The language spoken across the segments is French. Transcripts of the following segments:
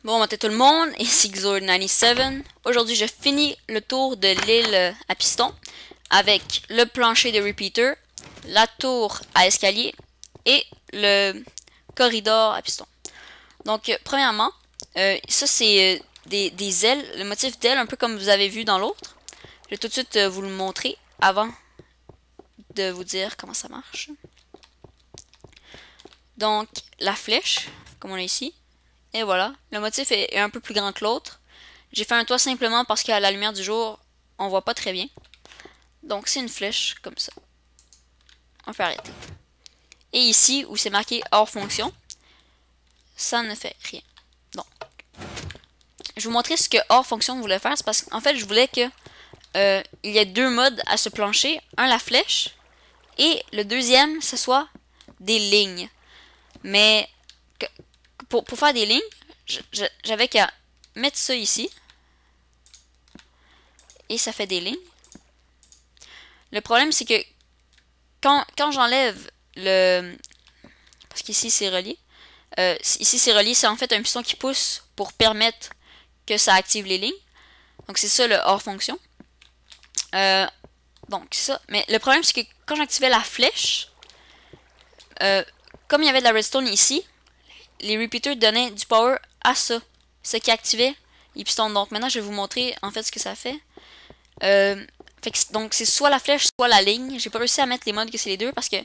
Bon matin tout le monde, ici Xor97. Aujourd'hui je finis le tour de l'île à piston avec le plancher de repeater, la tour à escalier et le corridor à piston. Donc premièrement, ça c'est des ailes, le motif d'aile un peu comme vous avez vu dans l'autre. Je vais tout de suite vous le montrer avant de vous dire comment ça marche. Donc la flèche, comme on l'a ici. Et voilà, le motif est un peu plus grand que l'autre. J'ai fait un toit simplement parce qu'à la lumière du jour, on voit pas très bien. Donc c'est une flèche comme ça. On peut arrêter. Et ici, où c'est marqué hors fonction, ça ne fait rien. Donc, je vais vous montrer ce que hors fonction voulait faire. C'est parce qu'en fait, je voulais que il y ait deux modes à ce plancher. Un, la flèche. Et le deuxième, ce soit des lignes. Mais pour faire des lignes, j'avais qu'à mettre ça ici. Et ça fait des lignes. Le problème, c'est que quand j'enlève le... Parce qu'ici, c'est relié. Ici, c'est relié. C'est en fait un piston qui pousse pour permettre que ça active les lignes. Donc, c'est ça le hors fonction. Donc, c'est ça. Mais le problème, c'est que quand j'activais la flèche, comme il y avait de la redstone ici, les repeaters donnaient du power à ça. Ce qui activait les pistons. Donc, maintenant, je vais vous montrer en fait ce que ça fait. Donc, c'est soit la flèche, soit la ligne. J'ai pas réussi à mettre les modes que c'est les deux parce que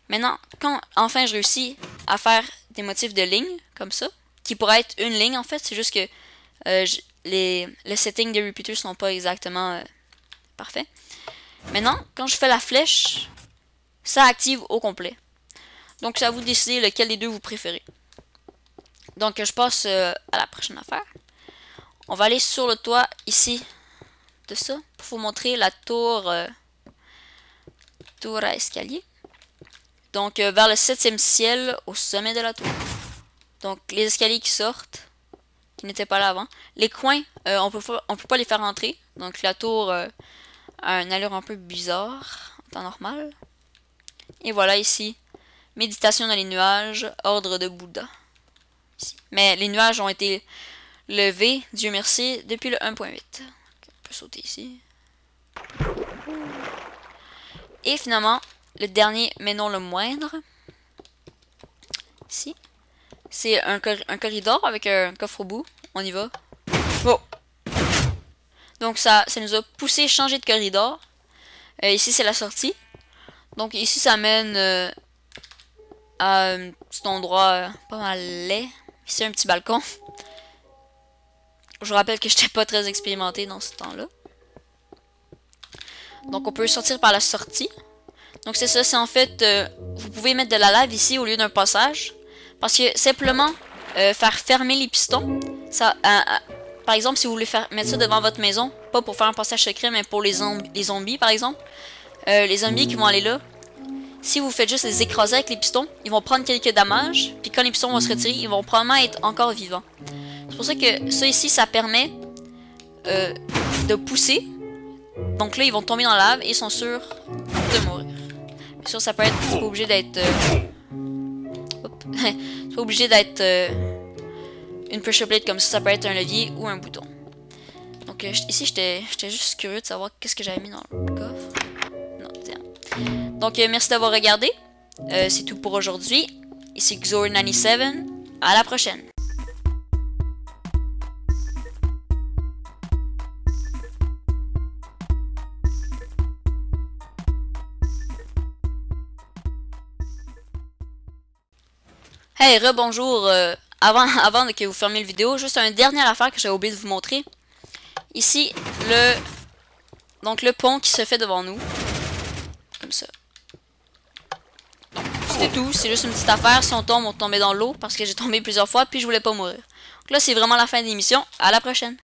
maintenant, quand enfin je réussis à faire des motifs de ligne, comme ça, qui pourraient être une ligne en fait, c'est juste que les settings des repeaters sont pas exactement parfaits. Maintenant, quand je fais la flèche, ça active au complet. Donc, c'est à vous de décider lequel des deux vous préférez. Donc, je passe à la prochaine affaire. On va aller sur le toit ici de ça pour vous montrer la tour à escalier. Donc, vers le 7e ciel au sommet de la tour. Donc, les escaliers qui sortent, qui n'étaient pas là avant. Les coins, on peut pas les faire entrer. Donc, la tour a une allure un peu bizarre en temps normal. Et voilà ici, méditation dans les nuages, ordre de Bouddha. Ici. Mais les nuages ont été levés, Dieu merci, depuis le 1.8. On peut sauter ici. Et finalement, le dernier, mais non le moindre, ici, c'est un corridor avec un coffre au bout. On y va. Oh! Donc ça nous a poussé changer de corridor. Ici, c'est la sortie. Donc ici, ça mène à un petit endroit pas mal laid. Ici, un petit balcon. Je vous rappelle que je n'étais pas très expérimenté dans ce temps-là. Donc on peut sortir par la sortie. Donc c'est ça, c'est en fait, vous pouvez mettre de la lave ici au lieu d'un passage. Parce que simplement, faire fermer les pistons, ça, par exemple, si vous voulez mettre ça devant votre maison, pas pour faire un passage secret, mais pour les zombies par exemple, les zombies qui vont aller là, si vous faites juste les écraser avec les pistons, ils vont prendre quelques dommages, puis quand les pistons vont se retirer, ils vont probablement être encore vivants. C'est pour ça que ça ici, ça permet de pousser. Donc là, ils vont tomber dans la lave et ils sont sûrs de mourir. Bien sûr, ça peut être, c'est pas obligé d'être... c'est pas obligé d'être une pressure plate comme ça peut être un levier ou un bouton. Donc ici, j'étais juste curieux de savoir qu'est-ce que j'avais mis dans le coffre. Non, tiens. Donc merci d'avoir regardé. C'est tout pour aujourd'hui. Ici Xor97. À la prochaine. Hey, rebonjour. Avant que vous fermiez la vidéo, juste une dernière affaire que j'avais oublié de vous montrer. Ici, le pont qui se fait devant nous. Comme ça. C'était tout. C'est juste une petite affaire. Si on tombe, on tombait dans l'eau parce que j'ai tombé plusieurs fois puis je voulais pas mourir. Donc là, c'est vraiment la fin de l'émission. À la prochaine.